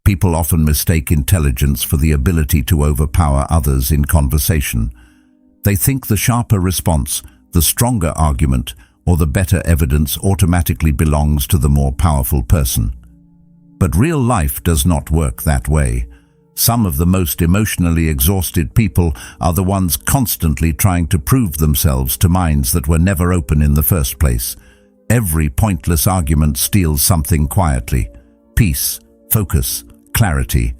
People often mistake intelligence for the ability to overpower others in conversation. They think the sharper response, the stronger argument, or the better evidence automatically belongs to the more powerful person. But real life does not work that way. Some of the most emotionally exhausted people are the ones constantly trying to prove themselves to minds that were never open in the first place. Every pointless argument steals something quietly: peace, focus, clarity.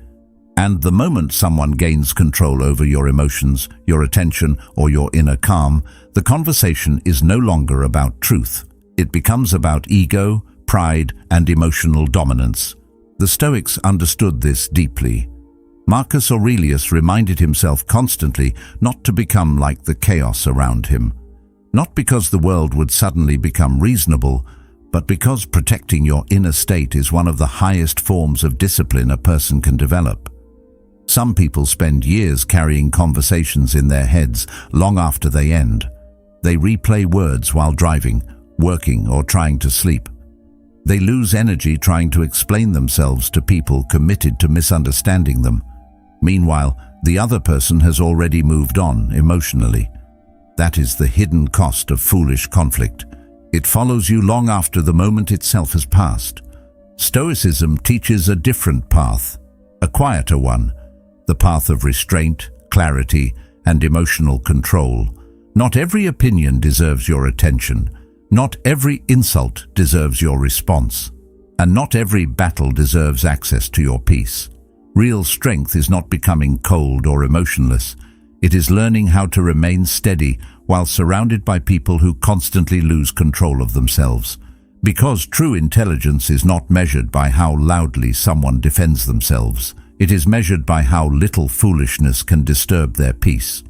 And the moment someone gains control over your emotions, your attention, or your inner calm, the conversation is no longer about truth. It becomes about ego, pride, and emotional dominance. The Stoics understood this deeply. Marcus Aurelius reminded himself constantly not to become like the chaos around him. Not because the world would suddenly become reasonable, but because protecting your inner state is one of the highest forms of discipline a person can develop. Some people spend years carrying conversations in their heads long after they end. They replay words while driving, working, or trying to sleep. They lose energy trying to explain themselves to people committed to misunderstanding them. Meanwhile, the other person has already moved on emotionally. That is the hidden cost of foolish conflict. It follows you long after the moment itself has passed. Stoicism teaches a different path, a quieter one, the path of restraint, clarity, and emotional control. Not every opinion deserves your attention. Not every insult deserves your response. And not every battle deserves access to your peace. Real strength is not becoming cold or emotionless. It is learning how to remain steady while surrounded by people who constantly lose control of themselves. Because true intelligence is not measured by how loudly someone defends themselves. It is measured by how little foolishness can disturb their peace.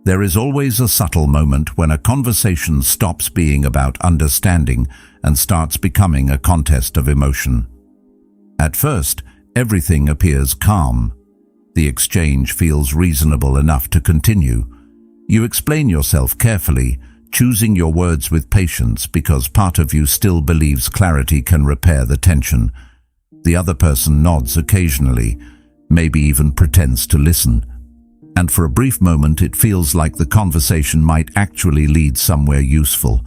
There is always a subtle moment when a conversation stops being about understanding and starts becoming a contest of emotion. At first, everything appears calm. The exchange feels reasonable enough to continue. You explain yourself carefully, choosing your words with patience because part of you still believes clarity can repair the tension. The other person nods occasionally, maybe even pretends to listen. And for a brief moment it feels like the conversation might actually lead somewhere useful.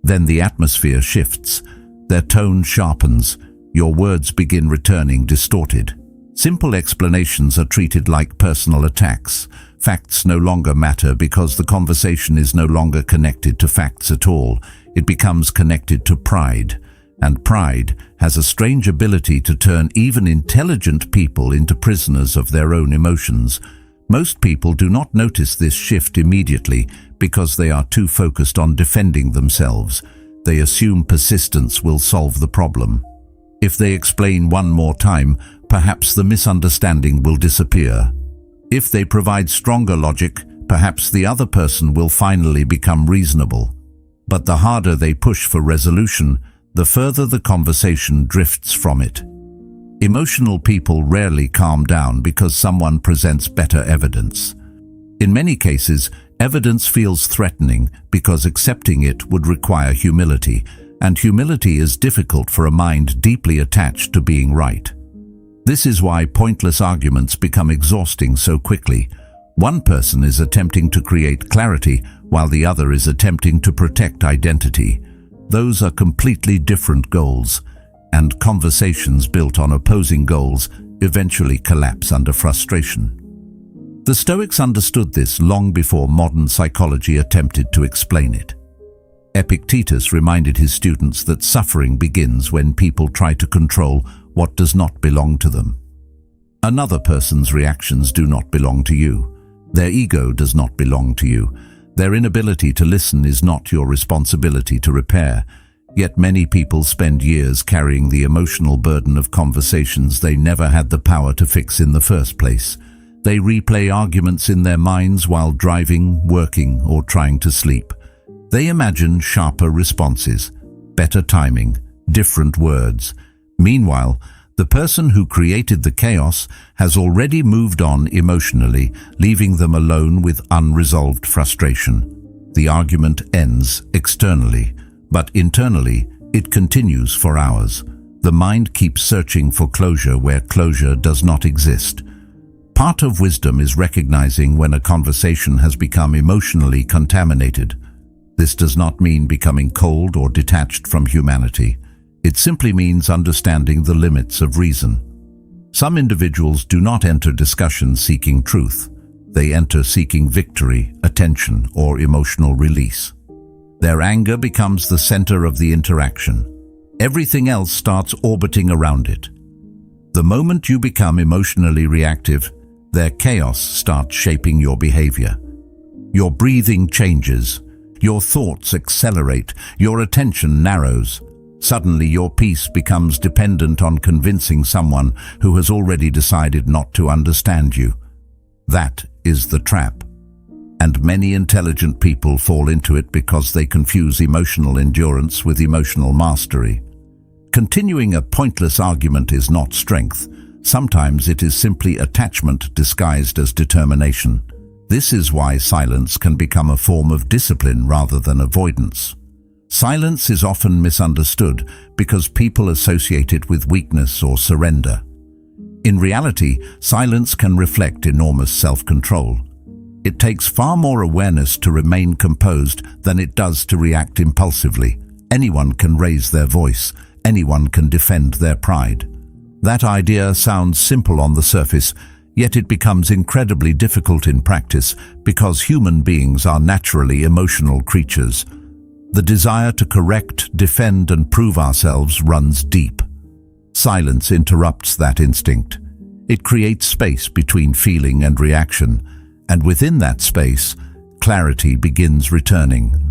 Then the atmosphere shifts, their tone sharpens, your words begin returning distorted. Simple explanations are treated like personal attacks. Facts no longer matter because the conversation is no longer connected to facts at all. It becomes connected to pride. And pride has a strange ability to turn even intelligent people into prisoners of their own emotions. Most people do not notice this shift immediately because they are too focused on defending themselves. They assume persistence will solve the problem. If they explain one more time, perhaps the misunderstanding will disappear. If they provide stronger logic, perhaps the other person will finally become reasonable. But the harder they push for resolution, the further the conversation drifts from it. Emotional people rarely calm down because someone presents better evidence. In many cases, evidence feels threatening because accepting it would require humility, and humility is difficult for a mind deeply attached to being right. This is why pointless arguments become exhausting so quickly. One person is attempting to create clarity while the other is attempting to protect identity. Those are completely different goals, and conversations built on opposing goals eventually collapse under frustration. The Stoics understood this long before modern psychology attempted to explain it. Epictetus reminded his students that suffering begins when people try to control what does not belong to them. Another person's reactions do not belong to you. Their ego does not belong to you. Their inability to listen is not your responsibility to repair. Yet many people spend years carrying the emotional burden of conversations they never had the power to fix in the first place. They replay arguments in their minds while driving, working, or trying to sleep. They imagine sharper responses, better timing, different words. Meanwhile, the person who created the chaos has already moved on emotionally, leaving them alone with unresolved frustration. The argument ends externally, but internally it continues for hours. The mind keeps searching for closure where closure does not exist. Part of wisdom is recognizing when a conversation has become emotionally contaminated. This does not mean becoming cold or detached from humanity. It simply means understanding the limits of reason. Some individuals do not enter discussions seeking truth. They enter seeking victory, attention, or emotional release. Their anger becomes the center of the interaction. Everything else starts orbiting around it. The moment you become emotionally reactive, their chaos starts shaping your behavior. Your breathing changes, your thoughts accelerate, your attention narrows. Suddenly your peace becomes dependent on convincing someone who has already decided not to understand you. That is the trap. And many intelligent people fall into it because they confuse emotional endurance with emotional mastery. Continuing a pointless argument is not strength. Sometimes it is simply attachment disguised as determination. This is why silence can become a form of discipline rather than avoidance. Silence is often misunderstood because people associate it with weakness or surrender. In reality, silence can reflect enormous self-control. It takes far more awareness to remain composed than it does to react impulsively. Anyone can raise their voice. Anyone can defend their pride. That idea sounds simple on the surface, yet it becomes incredibly difficult in practice because human beings are naturally emotional creatures. The desire to correct, defend, and prove ourselves runs deep. Silence interrupts that instinct. It creates space between feeling and reaction, and within that space, clarity begins returning.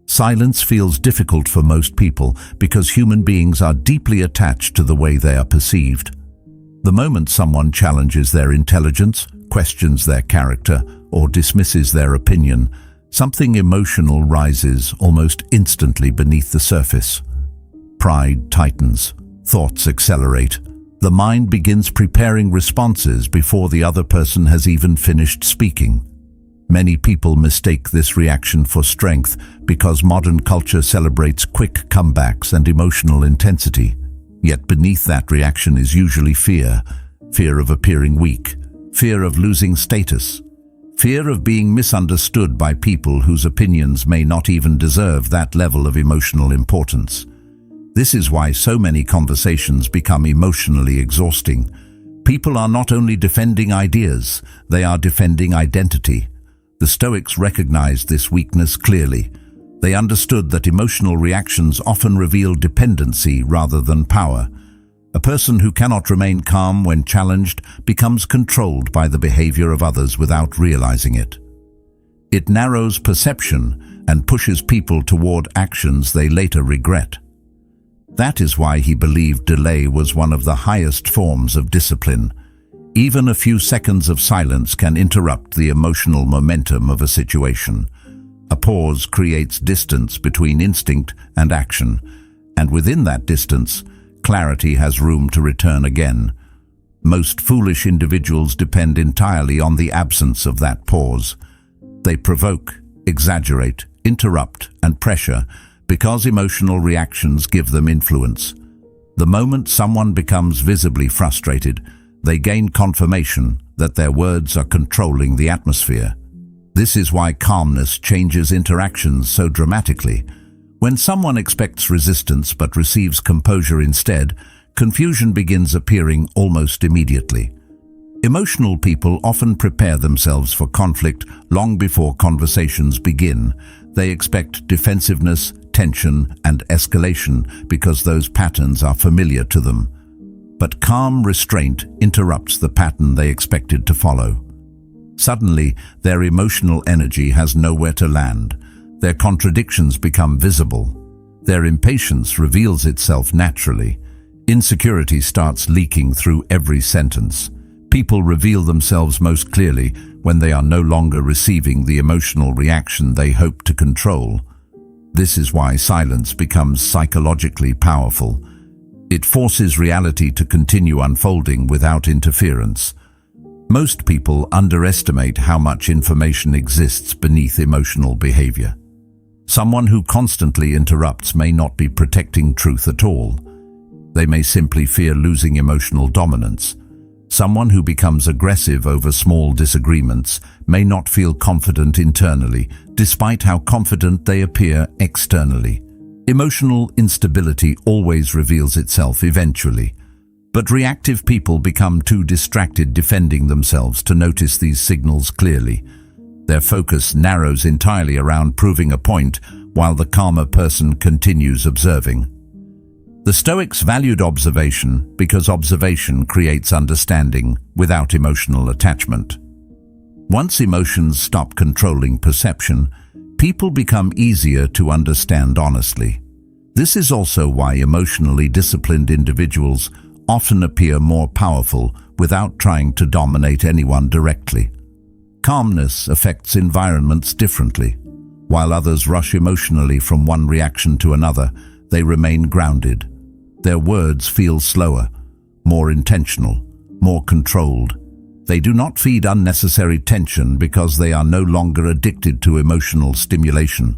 Silence feels difficult for most people because human beings are deeply attached to the way they are perceived. The moment someone challenges their intelligence, questions their character, or dismisses their opinion, something emotional rises almost instantly beneath the surface. Pride tightens, thoughts accelerate. The mind begins preparing responses before the other person has even finished speaking. Many people mistake this reaction for strength because modern culture celebrates quick comebacks and emotional intensity. Yet beneath that reaction is usually fear. Fear of appearing weak, fear of losing status, fear of being misunderstood by people whose opinions may not even deserve that level of emotional importance. This is why so many conversations become emotionally exhausting. People are not only defending ideas, they are defending identity. The Stoics recognized this weakness clearly. They understood that emotional reactions often reveal dependency rather than power. A person who cannot remain calm when challenged becomes controlled by the behavior of others without realizing it. It narrows perception and pushes people toward actions they later regret. That is why he believed delay was one of the highest forms of discipline. Even a few seconds of silence can interrupt the emotional momentum of a situation. A pause creates distance between instinct and action, and within that distance, clarity has room to return again. Most foolish individuals depend entirely on the absence of that pause. They provoke, exaggerate, interrupt, and pressure because emotional reactions give them influence. The moment someone becomes visibly frustrated, they gain confirmation that their words are controlling the atmosphere. This is why calmness changes interactions so dramatically. When someone expects resistance but receives composure instead, confusion begins appearing almost immediately. Emotional people often prepare themselves for conflict long before conversations begin. They expect defensiveness, tension, and escalation because those patterns are familiar to them. But calm restraint interrupts the pattern they expected to follow. Suddenly, their emotional energy has nowhere to land. Their contradictions become visible. Their impatience reveals itself naturally. Insecurity starts leaking through every sentence. People reveal themselves most clearly when they are no longer receiving the emotional reaction they hope to control. This is why silence becomes psychologically powerful. It forces reality to continue unfolding without interference. Most people underestimate how much information exists beneath emotional behavior. Someone who constantly interrupts may not be protecting truth at all. They may simply fear losing emotional dominance. Someone who becomes aggressive over small disagreements may not feel confident internally, despite how confident they appear externally. Emotional instability always reveals itself eventually, but reactive people become too distracted defending themselves to notice these signals clearly. Their focus narrows entirely around proving a point, while the calmer person continues observing. The Stoics valued observation because observation creates understanding without emotional attachment. Once emotions stop controlling perception, people become easier to understand honestly. This is also why emotionally disciplined individuals often appear more powerful without trying to dominate anyone directly. Calmness affects environments differently. While others rush emotionally from one reaction to another, they remain grounded. Their words feel slower, more intentional, more controlled. They do not feed unnecessary tension because they are no longer addicted to emotional stimulation.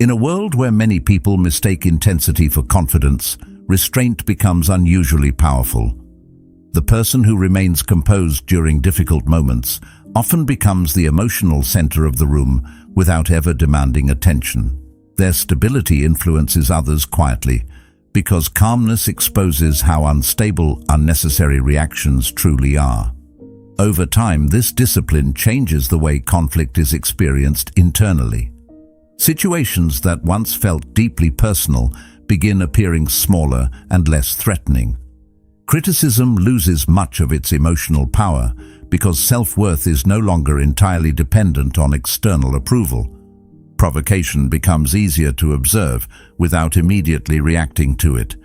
In a world where many people mistake intensity for confidence, restraint becomes unusually powerful. The person who remains composed during difficult moments often becomes the emotional center of the room without ever demanding attention. Their stability influences others quietly, because calmness exposes how unstable unnecessary reactions truly are. Over time, this discipline changes the way conflict is experienced internally. Situations that once felt deeply personal begin appearing smaller and less threatening. Criticism loses much of its emotional power because self-worth is no longer entirely dependent on external approval. Provocation becomes easier to observe without immediately reacting to it.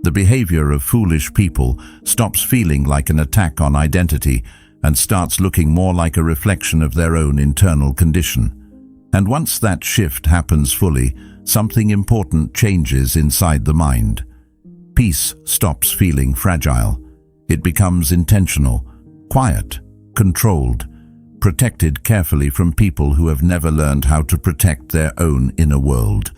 The behavior of foolish people stops feeling like an attack on identity and starts looking more like a reflection of their own internal condition. And once that shift happens fully, something important changes inside the mind. Peace stops feeling fragile. It becomes intentional, quiet, controlled, protected carefully from people who have never learned how to protect their own inner world.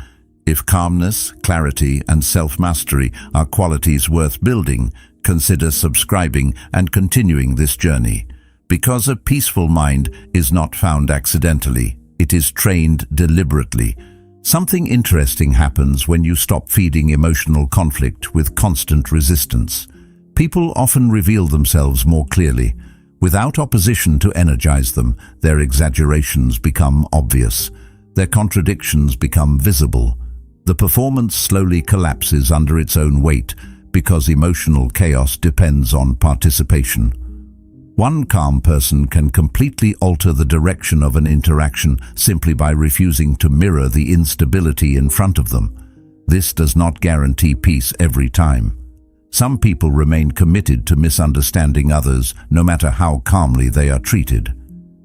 If calmness, clarity, and self-mastery are qualities worth building, consider subscribing and continuing this journey. Because a peaceful mind is not found accidentally, it is trained deliberately. Something interesting happens when you stop feeding emotional conflict with constant resistance. People often reveal themselves more clearly. Without opposition to energize them, their exaggerations become obvious. Their contradictions become visible. The performance slowly collapses under its own weight because emotional chaos depends on participation. One calm person can completely alter the direction of an interaction simply by refusing to mirror the instability in front of them. This does not guarantee peace every time. Some people remain committed to misunderstanding others, no matter how calmly they are treated.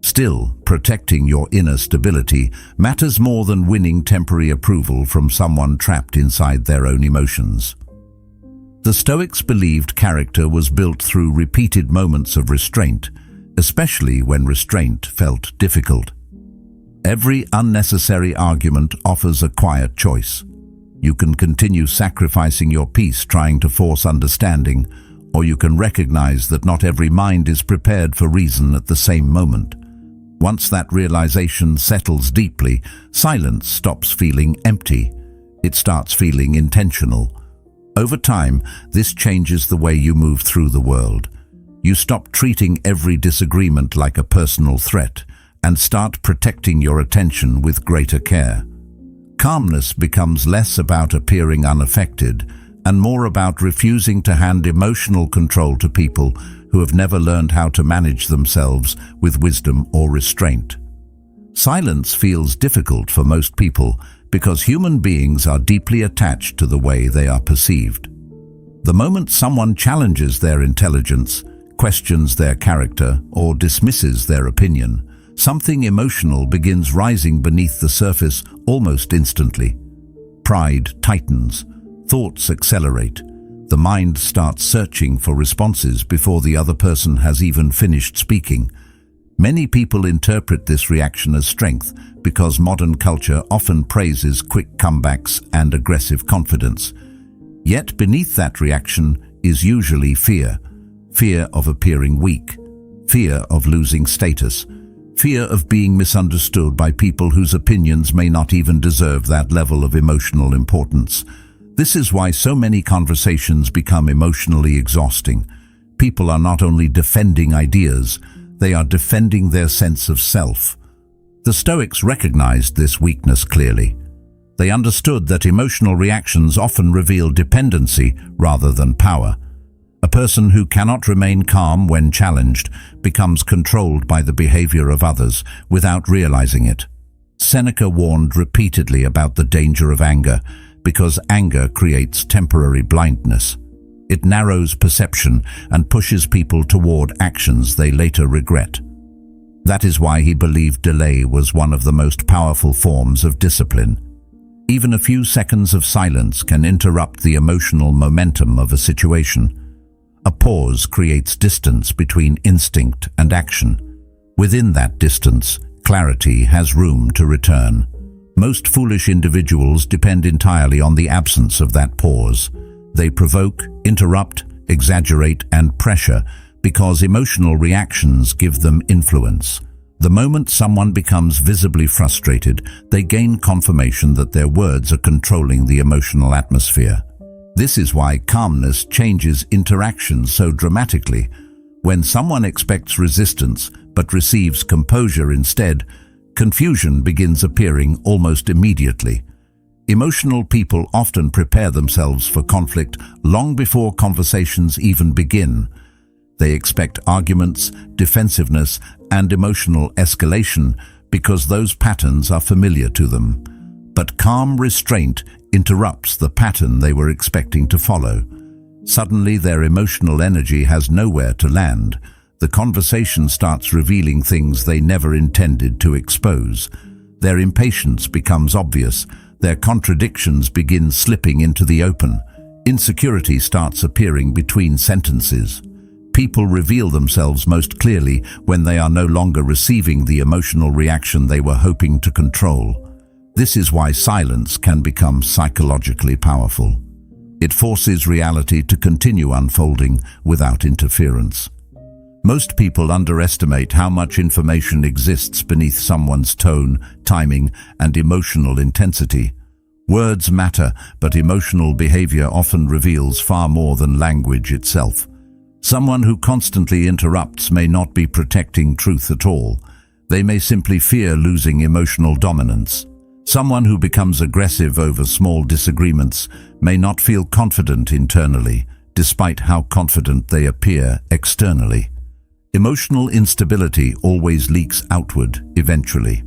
Still, protecting your inner stability matters more than winning temporary approval from someone trapped inside their own emotions. The Stoics believed character was built through repeated moments of restraint, especially when restraint felt difficult. Every unnecessary argument offers a quiet choice. You can continue sacrificing your peace trying to force understanding, or you can recognize that not every mind is prepared for reason at the same moment. Once that realization settles deeply, silence stops feeling empty. It starts feeling intentional. Over time, this changes the way you move through the world. You stop treating every disagreement like a personal threat and start protecting your attention with greater care. Calmness becomes less about appearing unaffected and more about refusing to hand emotional control to people who have never learned how to manage themselves with wisdom or restraint. Silence feels difficult for most people because human beings are deeply attached to the way they are perceived. The moment someone challenges their intelligence, questions their character, or dismisses their opinion, something emotional begins rising beneath the surface almost instantly. Pride tightens, thoughts accelerate. The mind starts searching for responses before the other person has even finished speaking. Many people interpret this reaction as strength because modern culture often praises quick comebacks and aggressive confidence. Yet beneath that reaction is usually fear. Fear of appearing weak, fear of losing status, fear of being misunderstood by people whose opinions may not even deserve that level of emotional importance. This is why so many conversations become emotionally exhausting. People are not only defending ideas, they are defending their sense of self. The Stoics recognized this weakness clearly. They understood that emotional reactions often reveal dependency rather than power. A person who cannot remain calm when challenged becomes controlled by the behavior of others without realizing it. Seneca warned repeatedly about the danger of anger because anger creates temporary blindness. It narrows perception and pushes people toward actions they later regret. That is why he believed delay was one of the most powerful forms of discipline. Even a few seconds of silence can interrupt the emotional momentum of a situation. A pause creates distance between instinct and action. Within that distance, clarity has room to return. Most foolish individuals depend entirely on the absence of that pause. They provoke, interrupt, exaggerate, and pressure because emotional reactions give them influence. The moment someone becomes visibly frustrated, they gain confirmation that their words are controlling the emotional atmosphere. This is why calmness changes interactions so dramatically. When someone expects resistance but receives composure instead, confusion begins appearing almost immediately. Emotional people often prepare themselves for conflict long before conversations even begin. They expect arguments, defensiveness, and emotional escalation because those patterns are familiar to them. But calm restraint interrupts the pattern they were expecting to follow. Suddenly, their emotional energy has nowhere to land. The conversation starts revealing things they never intended to expose. Their impatience becomes obvious. Their contradictions begin slipping into the open. Insecurity starts appearing between sentences. People reveal themselves most clearly when they are no longer receiving the emotional reaction they were hoping to control. This is why silence can become psychologically powerful. It forces reality to continue unfolding without interference. Most people underestimate how much information exists beneath someone's tone, timing, and emotional intensity. Words matter, but emotional behavior often reveals far more than language itself. Someone who constantly interrupts may not be protecting truth at all. They may simply fear losing emotional dominance. Someone who becomes aggressive over small disagreements may not feel confident internally, despite how confident they appear externally. Emotional instability always leaks outward eventually.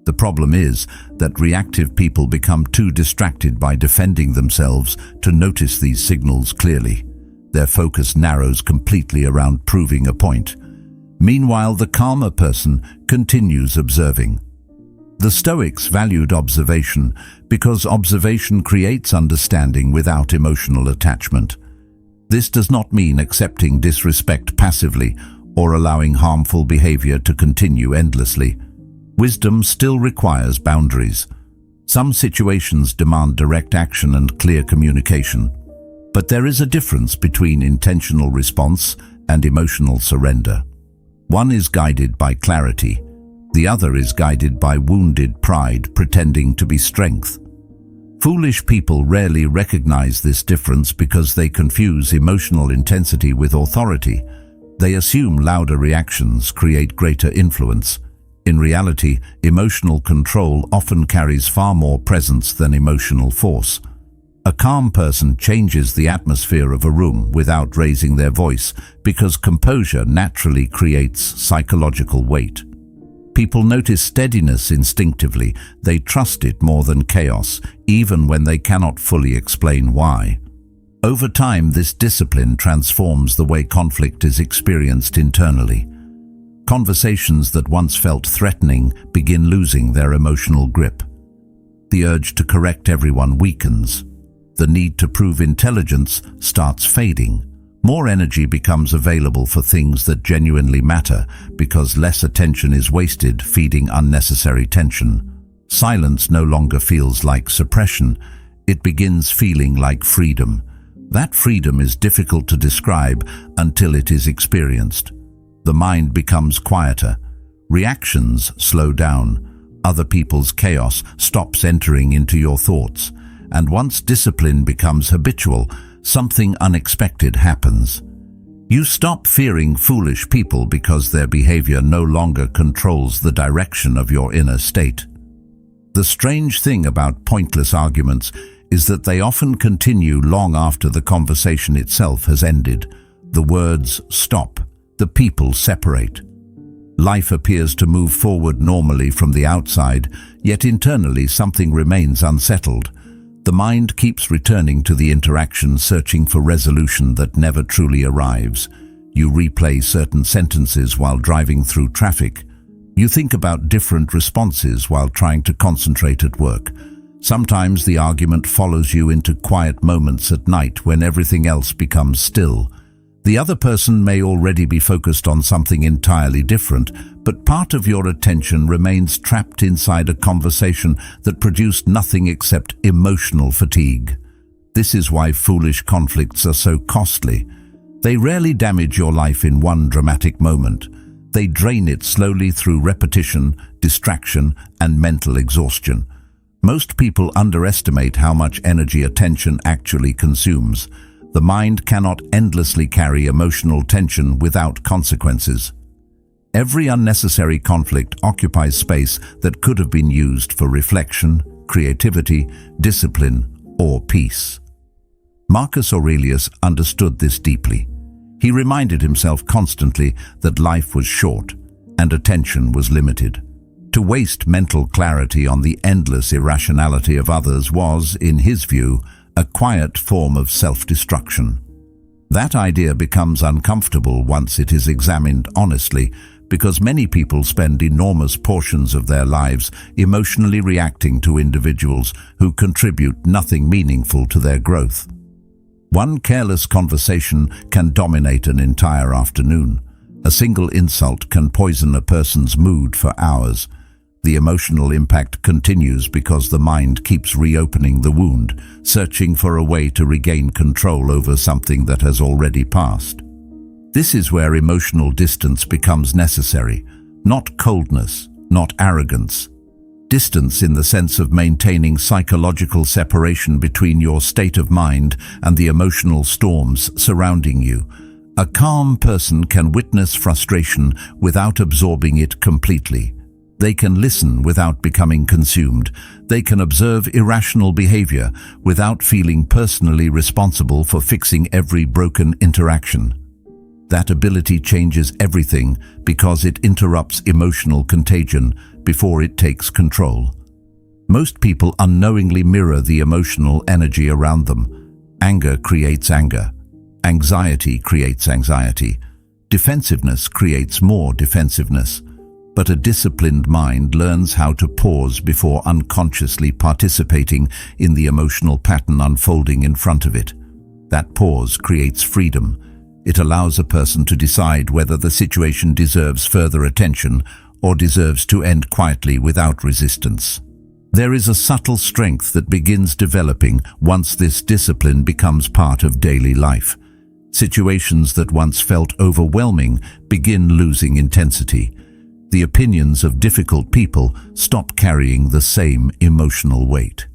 The problem is that reactive people become too distracted by defending themselves to notice these signals clearly. Their focus narrows completely around proving a point. Meanwhile, the calmer person continues observing. The Stoics valued observation because observation creates understanding without emotional attachment. This does not mean accepting disrespect passively or allowing harmful behavior to continue endlessly. Wisdom still requires boundaries. Some situations demand direct action and clear communication. But there is a difference between intentional response and emotional surrender. One is guided by clarity. The other is guided by wounded pride pretending to be strength. Foolish people rarely recognize this difference because they confuse emotional intensity with authority. They assume louder reactions create greater influence. In reality, emotional control often carries far more presence than emotional force. A calm person changes the atmosphere of a room without raising their voice because composure naturally creates psychological weight. People notice steadiness instinctively. They trust it more than chaos, even when they cannot fully explain why. Over time, this discipline transforms the way conflict is experienced internally. Conversations that once felt threatening begin losing their emotional grip. The urge to correct everyone weakens. The need to prove intelligence starts fading. More energy becomes available for things that genuinely matter because less attention is wasted feeding unnecessary tension. Silence no longer feels like suppression. it begins feeling like freedom. That freedom is difficult to describe until it is experienced. The mind becomes quieter. Reactions slow down. Other people's chaos stops entering into your thoughts. And once discipline becomes habitual, something unexpected happens. You stop fearing foolish people because their behavior no longer controls the direction of your inner state. The strange thing about pointless arguments is that they often continue long after the conversation itself has ended. The words stop. The people separate. Life appears to move forward normally from the outside, yet internally something remains unsettled. The mind keeps returning to the interaction, searching for resolution that never truly arrives. You replay certain sentences while driving through traffic. You think about different responses while trying to concentrate at work. Sometimes the argument follows you into quiet moments at night when everything else becomes still. The other person may already be focused on something entirely different, but part of your attention remains trapped inside a conversation that produced nothing except emotional fatigue. This is why foolish conflicts are so costly. They rarely damage your life in one dramatic moment. They drain it slowly through repetition, distraction, and mental exhaustion. Most people underestimate how much energy attention actually consumes. The mind cannot endlessly carry emotional tension without consequences. Every unnecessary conflict occupies space that could have been used for reflection, creativity, discipline, or peace. Marcus Aurelius understood this deeply. He reminded himself constantly that life was short and attention was limited. To waste mental clarity on the endless irrationality of others was, in his view, a quiet form of self-destruction. That idea becomes uncomfortable once it is examined honestly, because many people spend enormous portions of their lives emotionally reacting to individuals who contribute nothing meaningful to their growth. One careless conversation can dominate an entire afternoon. A single insult can poison a person's mood for hours. The emotional impact continues because the mind keeps reopening the wound, searching for a way to regain control over something that has already passed. This is where emotional distance becomes necessary, not coldness, not arrogance. Distance in the sense of maintaining psychological separation between your state of mind and the emotional storms surrounding you. A calm person can witness frustration without absorbing it completely. They can listen without becoming consumed. They can observe irrational behavior without feeling personally responsible for fixing every broken interaction. That ability changes everything because it interrupts emotional contagion before it takes control. Most people unknowingly mirror the emotional energy around them. Anger creates anger. Anxiety creates anxiety. Defensiveness creates more defensiveness. But a disciplined mind learns how to pause before unconsciously participating in the emotional pattern unfolding in front of it. That pause creates freedom. It allows a person to decide whether the situation deserves further attention or deserves to end quietly without resistance. There is a subtle strength that begins developing once this discipline becomes part of daily life. Situations that once felt overwhelming begin losing intensity. The opinions of difficult people stop carrying the same emotional weight.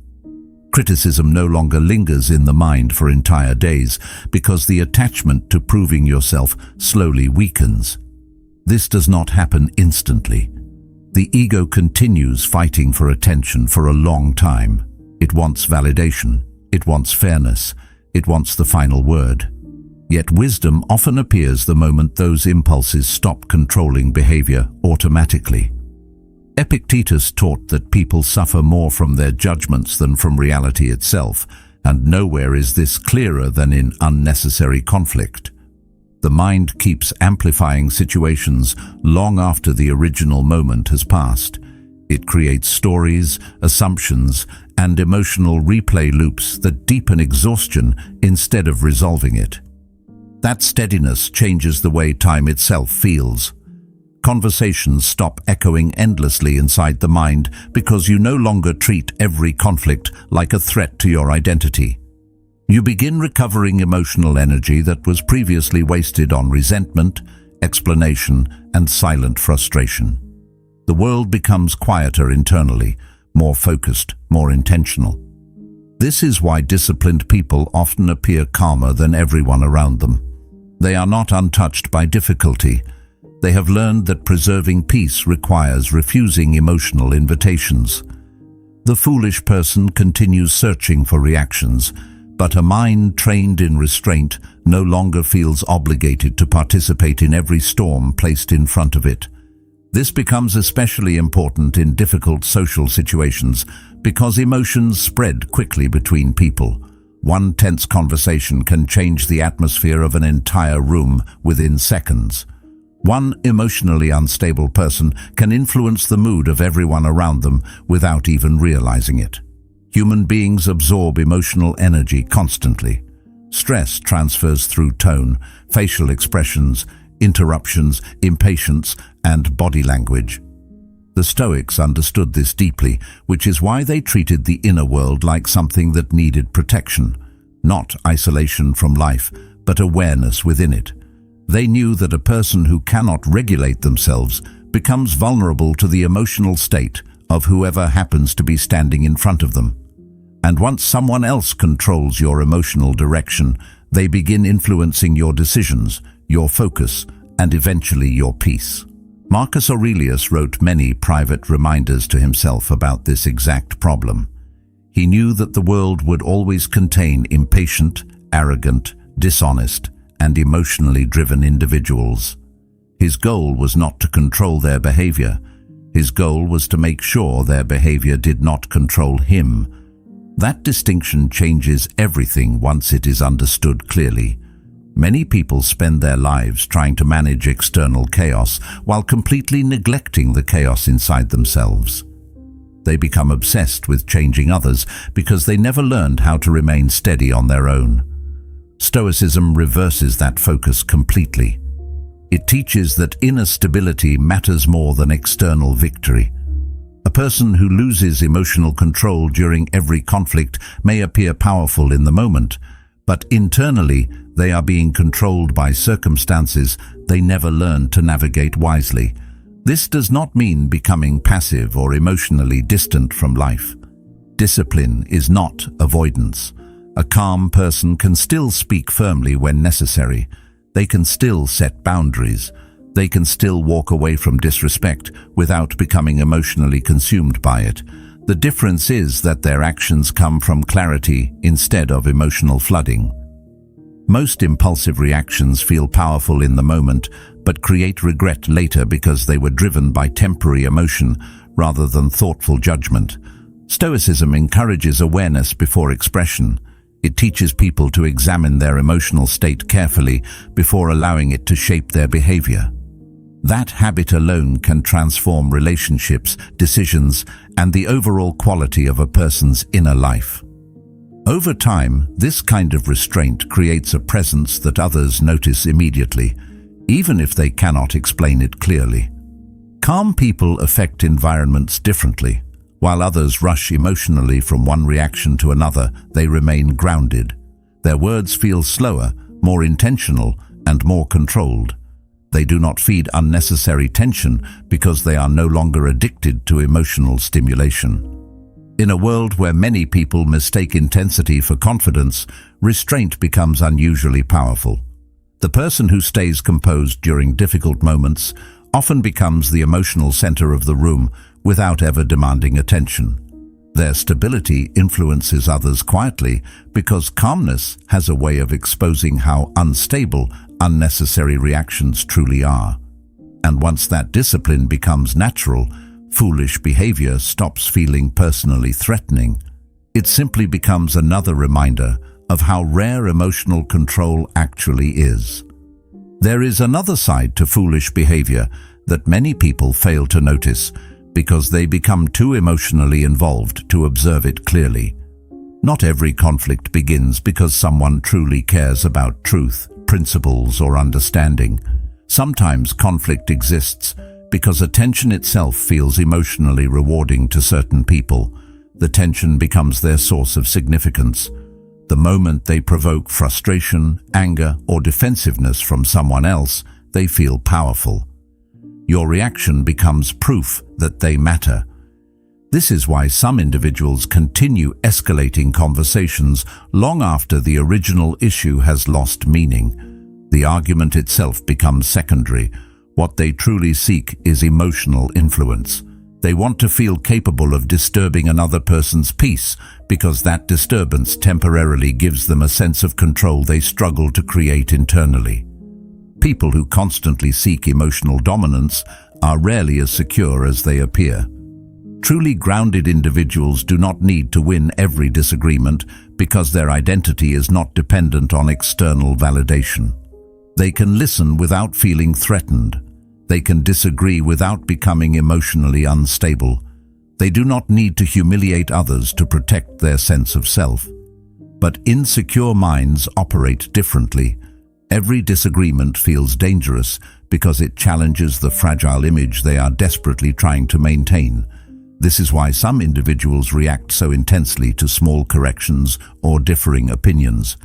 Criticism no longer lingers in the mind for entire days because the attachment to proving yourself slowly weakens. This does not happen instantly. The ego continues fighting for attention for a long time. It wants validation. It wants fairness. It wants the final word. Yet wisdom often appears the moment those impulses stop controlling behavior automatically. Epictetus taught that people suffer more from their judgments than from reality itself, and nowhere is this clearer than in unnecessary conflict. The mind keeps amplifying situations long after the original moment has passed. It creates stories, assumptions, and emotional replay loops that deepen exhaustion instead of resolving it. That steadiness changes the way time itself feels. Conversations stop echoing endlessly inside the mind because you no longer treat every conflict like a threat to your identity. You begin recovering emotional energy that was previously wasted on resentment, explanation, and silent frustration. The world becomes quieter internally, more focused, more intentional. This is why disciplined people often appear calmer than everyone around them. They are not untouched by difficulty. They have learned that preserving peace requires refusing emotional invitations. The foolish person continues searching for reactions, but a mind trained in restraint no longer feels obligated to participate in every storm placed in front of it. This becomes especially important in difficult social situations because emotions spread quickly between people. One tense conversation can change the atmosphere of an entire room within seconds. One emotionally unstable person can influence the mood of everyone around them without even realizing it. Human beings absorb emotional energy constantly. Stress transfers through tone, facial expressions, interruptions, impatience, and body language. The Stoics understood this deeply, which is why they treated the inner world like something that needed protection, not isolation from life, but awareness within it. They knew that a person who cannot regulate themselves becomes vulnerable to the emotional state of whoever happens to be standing in front of them. And once someone else controls your emotional direction, they begin influencing your decisions, your focus, and eventually your peace. Marcus Aurelius wrote many private reminders to himself about this exact problem. He knew that the world would always contain impatient, arrogant, dishonest, and emotionally driven individuals. His goal was not to control their behavior. His goal was to make sure their behavior did not control him. That distinction changes everything once it is understood clearly. Many people spend their lives trying to manage external chaos while completely neglecting the chaos inside themselves. They become obsessed with changing others because they never learned how to remain steady on their own. Stoicism reverses that focus completely. It teaches that inner stability matters more than external victory. A person who loses emotional control during every conflict may appear powerful in the moment, but internally they are being controlled by circumstances they never learned to navigate wisely. This does not mean becoming passive or emotionally distant from life. Discipline is not avoidance. A calm person can still speak firmly when necessary. They can still set boundaries. They can still walk away from disrespect without becoming emotionally consumed by it. The difference is that their actions come from clarity instead of emotional flooding. Most impulsive reactions feel powerful in the moment, but create regret later because they were driven by temporary emotion rather than thoughtful judgment. Stoicism encourages awareness before expression. It teaches people to examine their emotional state carefully before allowing it to shape their behavior. That habit alone can transform relationships, decisions, and the overall quality of a person's inner life. Over time, this kind of restraint creates a presence that others notice immediately, even if they cannot explain it clearly. Calm people affect environments differently. While others rush emotionally from one reaction to another, they remain grounded. Their words feel slower, more intentional, and more controlled. They do not feed unnecessary tension because they are no longer addicted to emotional stimulation. In a world where many people mistake intensity for confidence, restraint becomes unusually powerful. The person who stays composed during difficult moments often becomes the emotional center of the room without ever demanding attention. Their stability influences others quietly because calmness has a way of exposing how unstable unnecessary reactions truly are. And once that discipline becomes natural, foolish behavior stops feeling personally threatening. It simply becomes another reminder of how rare emotional control actually is. There is another side to foolish behavior that many people fail to notice because they become too emotionally involved to observe it clearly. Not every conflict begins because someone truly cares about truth, principles, or understanding. Sometimes conflict exists because attention itself feels emotionally rewarding to certain people. The tension becomes their source of significance. The moment they provoke frustration, anger, or defensiveness from someone else, they feel powerful. Your reaction becomes proof that they matter. This is why some individuals continue escalating conversations long after the original issue has lost meaning. The argument itself becomes secondary. What they truly seek is emotional influence. They want to feel capable of disturbing another person's peace because that disturbance temporarily gives them a sense of control they struggle to create internally. People who constantly seek emotional dominance are rarely as secure as they appear. Truly grounded individuals do not need to win every disagreement because their identity is not dependent on external validation. They can listen without feeling threatened. They can disagree without becoming emotionally unstable. They do not need to humiliate others to protect their sense of self. But insecure minds operate differently. Every disagreement feels dangerous because it challenges the fragile image they are desperately trying to maintain. This is why some individuals react so intensely to small corrections or differing opinions.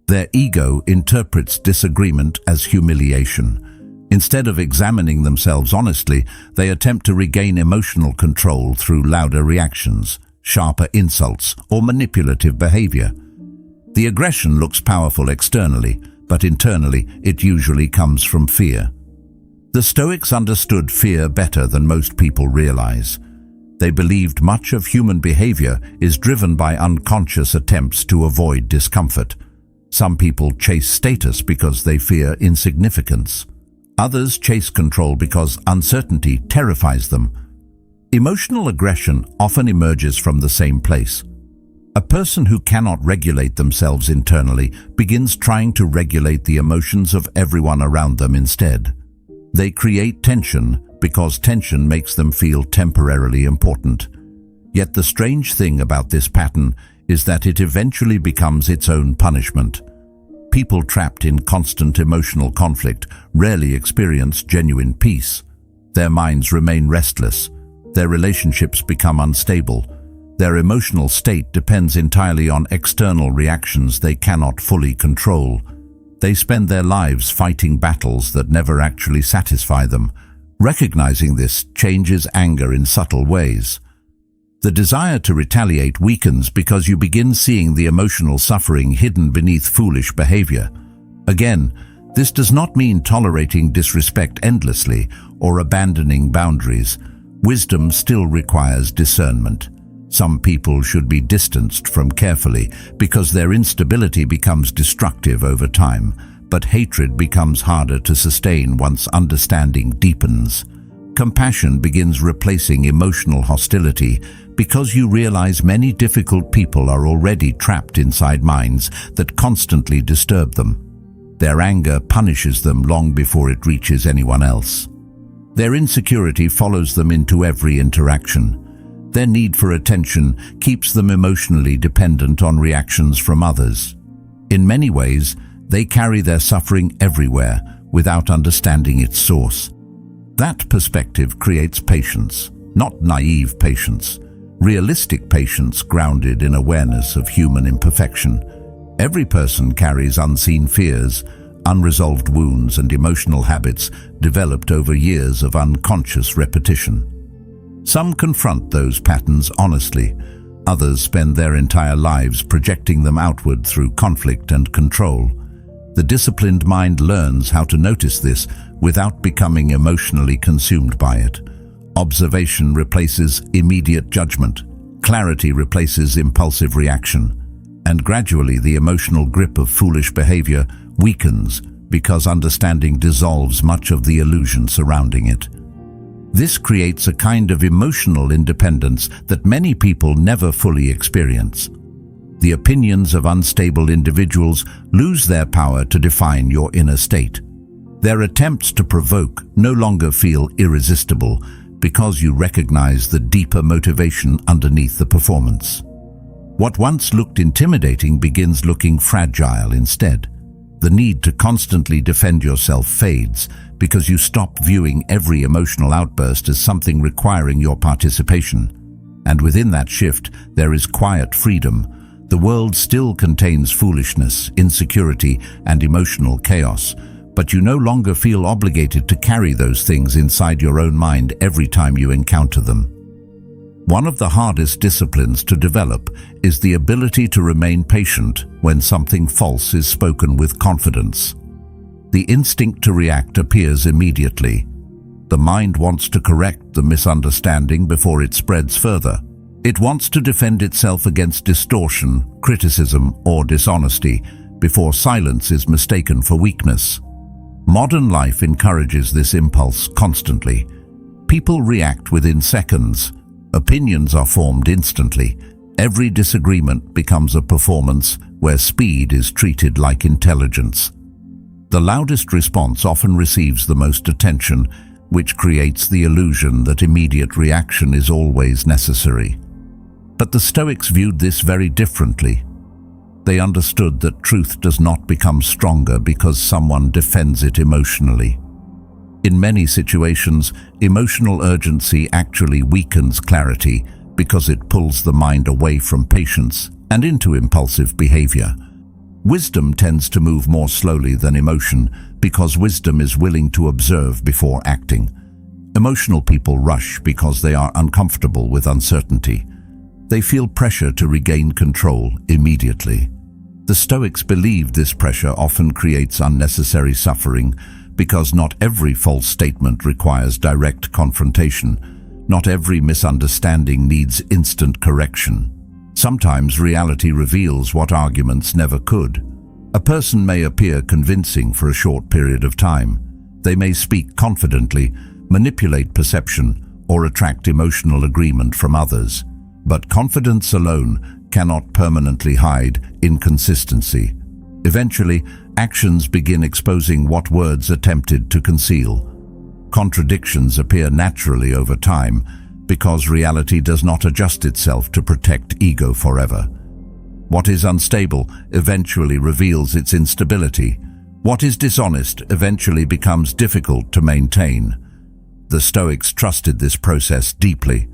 Their ego interprets disagreement as humiliation. Instead of examining themselves honestly, they attempt to regain emotional control through louder reactions, sharper insults, or manipulative behavior. The aggression looks powerful externally, but internally it usually comes from fear. The Stoics understood fear better than most people realize. They believed much of human behavior is driven by unconscious attempts to avoid discomfort. Some people chase status because they fear insignificance. Others chase control because uncertainty terrifies them. Emotional aggression often emerges from the same place. A person who cannot regulate themselves internally begins trying to regulate the emotions of everyone around them instead. They create tension because tension makes them feel temporarily important. Yet the strange thing about this pattern is that it eventually becomes its own punishment. People trapped in constant emotional conflict rarely experience genuine peace. Their minds remain restless. Their relationships become unstable. Their emotional state depends entirely on external reactions they cannot fully control. They spend their lives fighting battles that never actually satisfy them. Recognizing this changes anger in subtle ways. The desire to retaliate weakens because you begin seeing the emotional suffering hidden beneath foolish behavior. Again, this does not mean tolerating disrespect endlessly or abandoning boundaries. Wisdom still requires discernment. Some people should be distanced from carefully because their instability becomes destructive over time, but hatred becomes harder to sustain once understanding deepens. Compassion begins replacing emotional hostility because you realize many difficult people are already trapped inside minds that constantly disturb them. Their anger punishes them long before it reaches anyone else. Their insecurity follows them into every interaction. Their need for attention keeps them emotionally dependent on reactions from others. In many ways, they carry their suffering everywhere without understanding its source. That perspective creates patience, not naive patience. Realistic patience grounded in awareness of human imperfection. Every person carries unseen fears, unresolved wounds, and emotional habits developed over years of unconscious repetition. Some confront those patterns honestly. Others spend their entire lives projecting them outward through conflict and control. The disciplined mind learns how to notice this without becoming emotionally consumed by it. Observation replaces immediate judgment. Clarity replaces impulsive reaction. And gradually the emotional grip of foolish behavior weakens because understanding dissolves much of the illusion surrounding it. This creates a kind of emotional independence that many people never fully experience. The opinions of unstable individuals lose their power to define your inner state. Their attempts to provoke no longer feel irresistible because you recognize the deeper motivation underneath the performance. What once looked intimidating begins looking fragile instead. The need to constantly defend yourself fades because you stop viewing every emotional outburst as something requiring your participation. And within that shift, there is quiet freedom. The world still contains foolishness, insecurity, and emotional chaos, but you no longer feel obligated to carry those things inside your own mind every time you encounter them. One of the hardest disciplines to develop is the ability to remain patient when something false is spoken with confidence. The instinct to react appears immediately. The mind wants to correct the misunderstanding before it spreads further. It wants to defend itself against distortion, criticism, or dishonesty before silence is mistaken for weakness. Modern life encourages this impulse constantly. People react within seconds. Opinions are formed instantly. Every disagreement becomes a performance where speed is treated like intelligence. The loudest response often receives the most attention, which creates the illusion that immediate reaction is always necessary. But the Stoics viewed this very differently. They understood that truth does not become stronger because someone defends it emotionally. In many situations, emotional urgency actually weakens clarity because it pulls the mind away from patience and into impulsive behavior. Wisdom tends to move more slowly than emotion because wisdom is willing to observe before acting. Emotional people rush because they are uncomfortable with uncertainty. They feel pressure to regain control immediately. The Stoics believed this pressure often creates unnecessary suffering because not every false statement requires direct confrontation. Not every misunderstanding needs instant correction. Sometimes reality reveals what arguments never could. A person may appear convincing for a short period of time. They may speak confidently, manipulate perception, or attract emotional agreement from others. But confidence alone cannot permanently hide inconsistency. Eventually, actions begin exposing what words attempted to conceal. Contradictions appear naturally over time because reality does not adjust itself to protect ego forever. What is unstable eventually reveals its instability. What is dishonest eventually becomes difficult to maintain. The Stoics trusted this process deeply.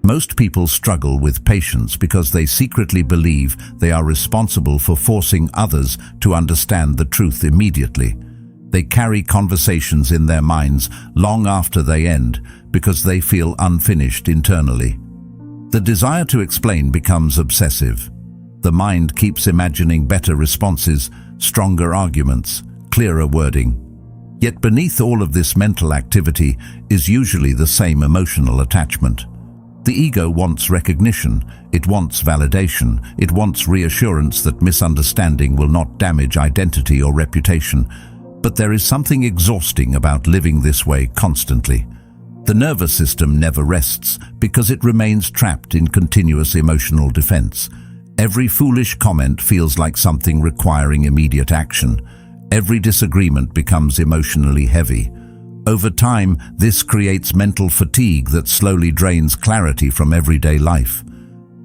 Most people struggle with patience because they secretly believe they are responsible for forcing others to understand the truth immediately. They carry conversations in their minds long after they end because they feel unfinished internally. The desire to explain becomes obsessive. The mind keeps imagining better responses, stronger arguments, clearer wording. Yet beneath all of this mental activity is usually the same emotional attachment. The ego wants recognition, it wants validation, it wants reassurance that misunderstanding will not damage identity or reputation. But there is something exhausting about living this way constantly. The nervous system never rests because it remains trapped in continuous emotional defense. Every foolish comment feels like something requiring immediate action. Every disagreement becomes emotionally heavy. Over time, this creates mental fatigue that slowly drains clarity from everyday life.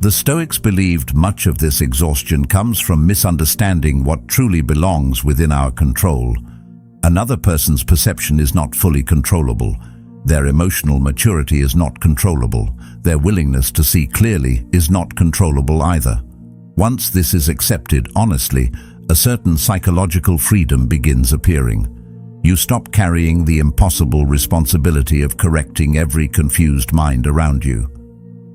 The Stoics believed much of this exhaustion comes from misunderstanding what truly belongs within our control. Another person's perception is not fully controllable. Their emotional maturity is not controllable. Their willingness to see clearly is not controllable either. Once this is accepted honestly, a certain psychological freedom begins appearing. You stop carrying the impossible responsibility of correcting every confused mind around you.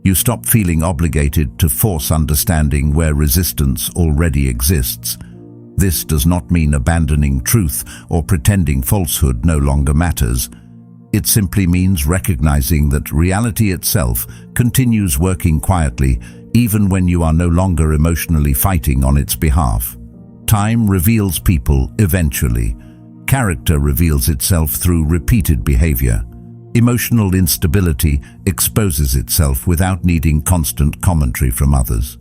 You stop feeling obligated to force understanding where resistance already exists. This does not mean abandoning truth or pretending falsehood no longer matters. It simply means recognizing that reality itself continues working quietly even when you are no longer emotionally fighting on its behalf. Time reveals people eventually. Character reveals itself through repeated behavior. Emotional instability exposes itself without needing constant commentary from others.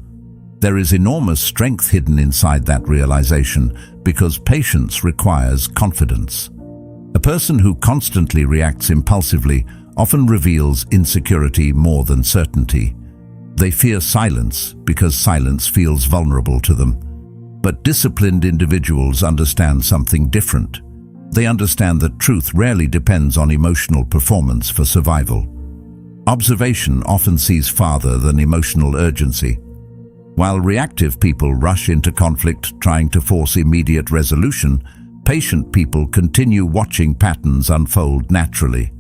There is enormous strength hidden inside that realization because patience requires confidence. A person who constantly reacts impulsively often reveals insecurity more than certainty. They fear silence because silence feels vulnerable to them. But disciplined individuals understand something different. They understand that truth rarely depends on emotional performance for survival. Observation often sees farther than emotional urgency. While reactive people rush into conflict trying to force immediate resolution, patient people continue watching patterns unfold naturally.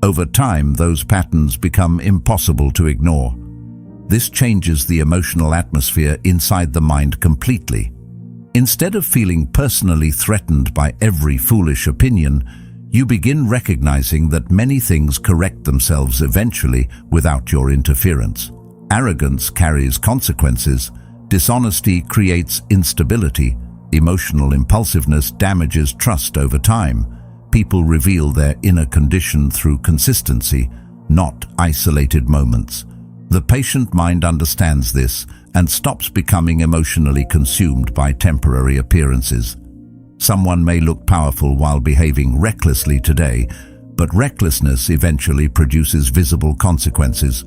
Over time, those patterns become impossible to ignore. This changes the emotional atmosphere inside the mind completely. Instead of feeling personally threatened by every foolish opinion, you begin recognizing that many things correct themselves eventually without your interference. Arrogance carries consequences. Dishonesty creates instability. Emotional impulsiveness damages trust over time. People reveal their inner condition through consistency, not isolated moments. The patient mind understands this and stops becoming emotionally consumed by temporary appearances. Someone may look powerful while behaving recklessly today, but recklessness eventually produces visible consequences.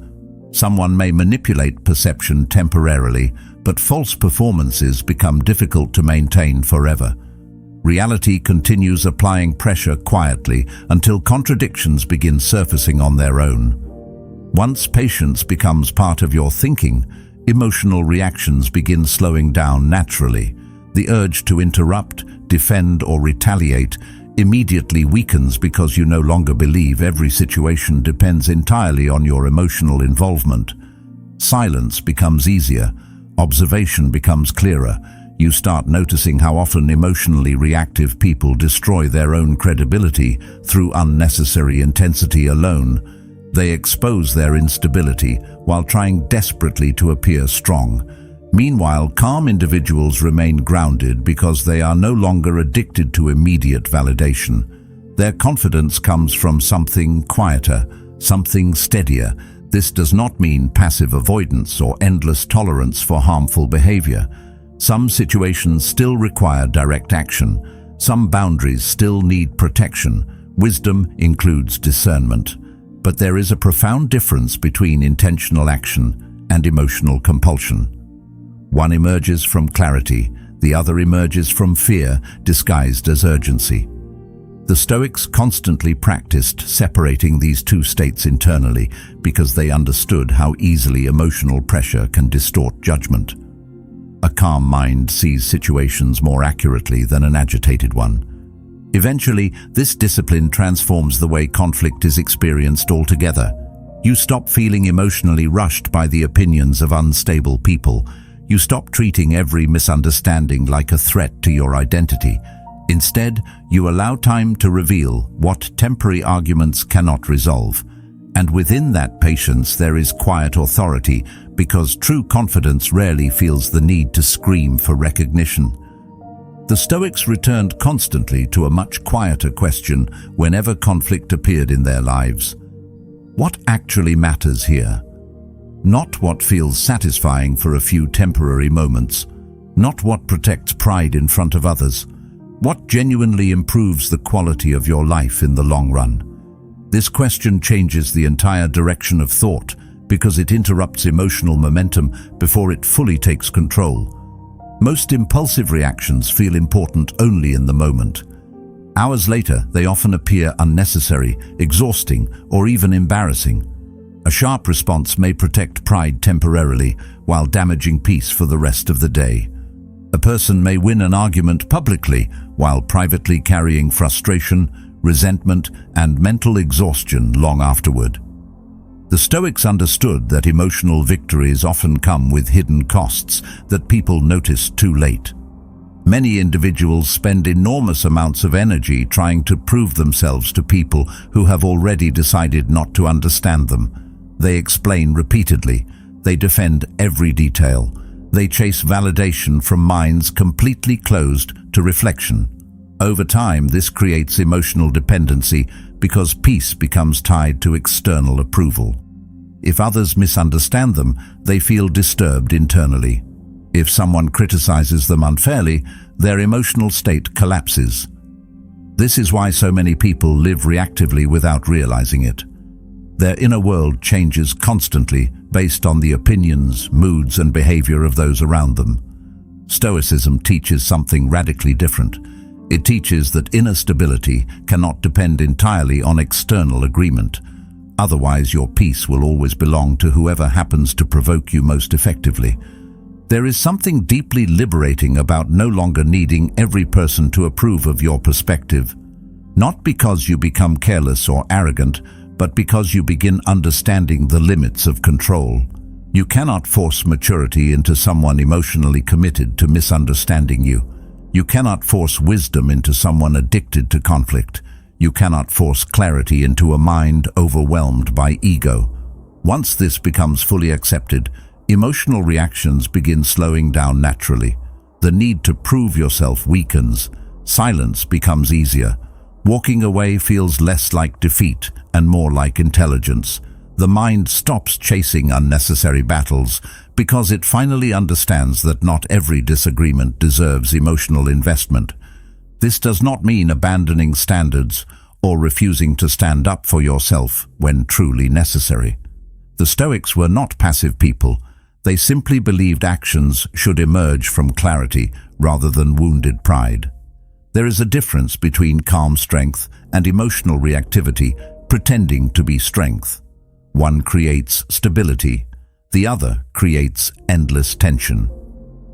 Someone may manipulate perception temporarily, but false performances become difficult to maintain forever. Reality continues applying pressure quietly until contradictions begin surfacing on their own. Once patience becomes part of your thinking, emotional reactions begin slowing down naturally. The urge to interrupt, defend, or retaliate immediately weakens because you no longer believe every situation depends entirely on your emotional involvement. Silence becomes easier. Observation becomes clearer. You start noticing how often emotionally reactive people destroy their own credibility through unnecessary intensity alone. They expose their instability while trying desperately to appear strong. Meanwhile, calm individuals remain grounded because they are no longer addicted to immediate validation. Their confidence comes from something quieter, something steadier. This does not mean passive avoidance or endless tolerance for harmful behavior. Some situations still require direct action. Some boundaries still need protection. Wisdom includes discernment. But there is a profound difference between intentional action and emotional compulsion. One emerges from clarity, the other emerges from fear disguised as urgency. The Stoics constantly practiced separating these two states internally because they understood how easily emotional pressure can distort judgment. A calm mind sees situations more accurately than an agitated one. Eventually, this discipline transforms the way conflict is experienced altogether. You stop feeling emotionally rushed by the opinions of unstable people. You stop treating every misunderstanding like a threat to your identity. Instead, you allow time to reveal what temporary arguments cannot resolve. And within that patience there is quiet authority, because true confidence rarely feels the need to scream for recognition. The Stoics returned constantly to a much quieter question whenever conflict appeared in their lives. What actually matters here? Not what feels satisfying for a few temporary moments, not what protects pride in front of others. What genuinely improves the quality of your life in the long run? This question changes the entire direction of thought because it interrupts emotional momentum before it fully takes control. Most impulsive reactions feel important only in the moment. Hours later, they often appear unnecessary, exhausting, or even embarrassing. A sharp response may protect pride temporarily while damaging peace for the rest of the day. A person may win an argument publicly while privately carrying frustration, resentment, and mental exhaustion long afterward. The Stoics understood that emotional victories often come with hidden costs that people notice too late. Many individuals spend enormous amounts of energy trying to prove themselves to people who have already decided not to understand them. They explain repeatedly. They defend every detail. They chase validation from minds completely closed to reflection. Over time, this creates emotional dependency because peace becomes tied to external approval. If others misunderstand them, they feel disturbed internally. If someone criticizes them unfairly, their emotional state collapses. This is why so many people live reactively without realizing it. Their inner world changes constantly based on the opinions, moods, and behavior of those around them. Stoicism teaches something radically different. It teaches that inner stability cannot depend entirely on external agreement. Otherwise, your peace will always belong to whoever happens to provoke you most effectively. There is something deeply liberating about no longer needing every person to approve of your perspective. Not because you become careless or arrogant, but because you begin understanding the limits of control. You cannot force maturity into someone emotionally committed to misunderstanding you. You cannot force wisdom into someone addicted to conflict. You cannot force clarity into a mind overwhelmed by ego. Once this becomes fully accepted, emotional reactions begin slowing down naturally. The need to prove yourself weakens. Silence becomes easier. Walking away feels less like defeat and more like intelligence. The mind stops chasing unnecessary battles because it finally understands that not every disagreement deserves emotional investment. This does not mean abandoning standards or refusing to stand up for yourself when truly necessary. The Stoics were not passive people. They simply believed actions should emerge from clarity rather than wounded pride. There is a difference between calm strength and emotional reactivity pretending to be strength. One creates stability, the other creates endless tension.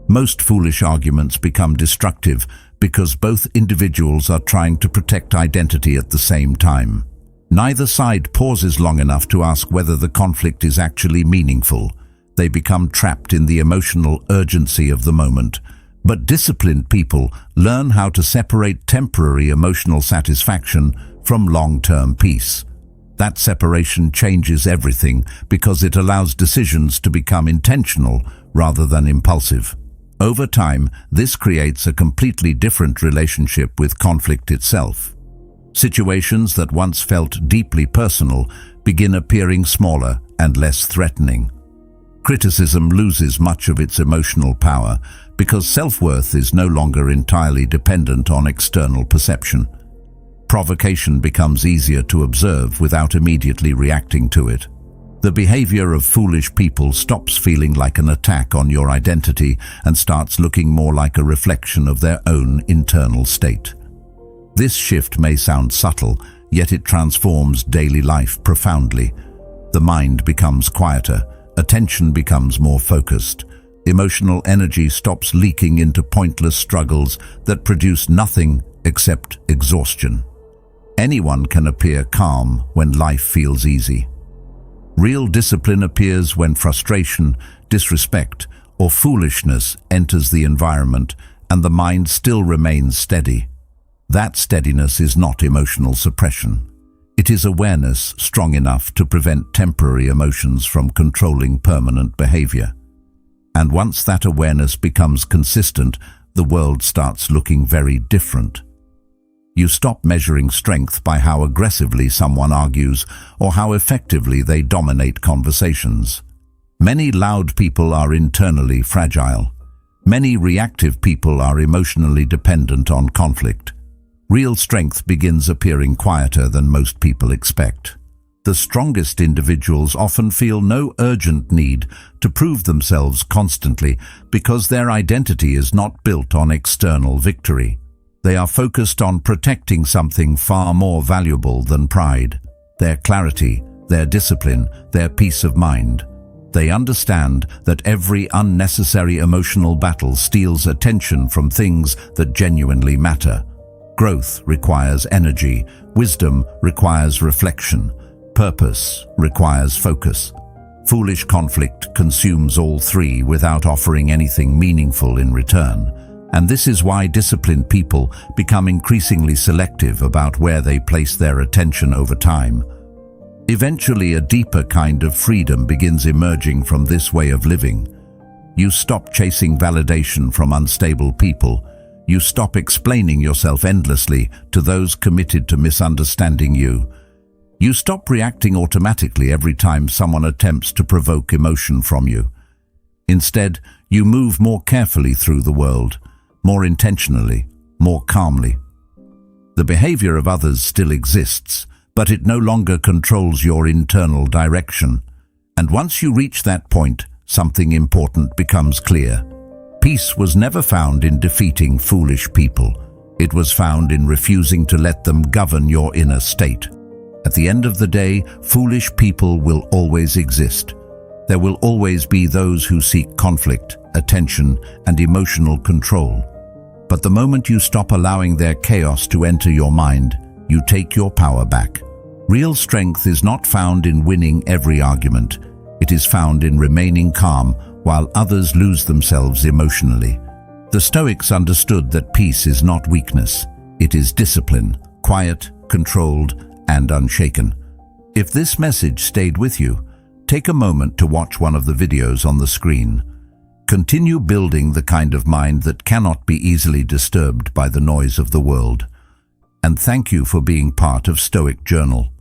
Most foolish arguments become destructive because both individuals are trying to protect identity at the same time. Neither side pauses long enough to ask whether the conflict is actually meaningful. They become trapped in the emotional urgency of the moment. But disciplined people learn how to separate temporary emotional satisfaction from long-term peace. That separation changes everything because it allows decisions to become intentional rather than impulsive. Over time, this creates a completely different relationship with conflict itself. Situations that once felt deeply personal begin appearing smaller and less threatening. Criticism loses much of its emotional power because self-worth is no longer entirely dependent on external perception. Provocation becomes easier to observe without immediately reacting to it. The behavior of foolish people stops feeling like an attack on your identity and starts looking more like a reflection of their own internal state. This shift may sound subtle, yet it transforms daily life profoundly. The mind becomes quieter, attention becomes more focused. Emotional energy stops leaking into pointless struggles that produce nothing except exhaustion. Anyone can appear calm when life feels easy. Real discipline appears when frustration, disrespect, or foolishness enters the environment and the mind still remains steady. That steadiness is not emotional suppression. It is awareness strong enough to prevent temporary emotions from controlling permanent behavior. And once that awareness becomes consistent, the world starts looking very different. You stop measuring strength by how aggressively someone argues or how effectively they dominate conversations. Many loud people are internally fragile. Many reactive people are emotionally dependent on conflict. Real strength begins appearing quieter than most people expect. The strongest individuals often feel no urgent need to prove themselves constantly because their identity is not built on external victory. They are focused on protecting something far more valuable than pride: their clarity, their discipline, their peace of mind. They understand that every unnecessary emotional battle steals attention from things that genuinely matter. Growth requires energy, wisdom requires reflection, purpose requires focus. Foolish conflict consumes all three without offering anything meaningful in return. And this is why disciplined people become increasingly selective about where they place their attention over time. Eventually, a deeper kind of freedom begins emerging from this way of living. You stop chasing validation from unstable people. You stop explaining yourself endlessly to those committed to misunderstanding you. You stop reacting automatically every time someone attempts to provoke emotion from you. Instead, you move more carefully through the world, more intentionally, more calmly. The behavior of others still exists, but it no longer controls your internal direction. And once you reach that point, something important becomes clear. Peace was never found in defeating foolish people. It was found in refusing to let them govern your inner state. At the end of the day, foolish people will always exist. There will always be those who seek conflict, attention, and emotional control. But the moment you stop allowing their chaos to enter your mind, you take your power back. Real strength is not found in winning every argument. It is found in remaining calm while others lose themselves emotionally. The Stoics understood that peace is not weakness. It is discipline, quiet, controlled, and unshaken. If this message stayed with you, take a moment to watch one of the videos on the screen. Continue building the kind of mind that cannot be easily disturbed by the noise of the world. And thank you for being part of Stoic Journal.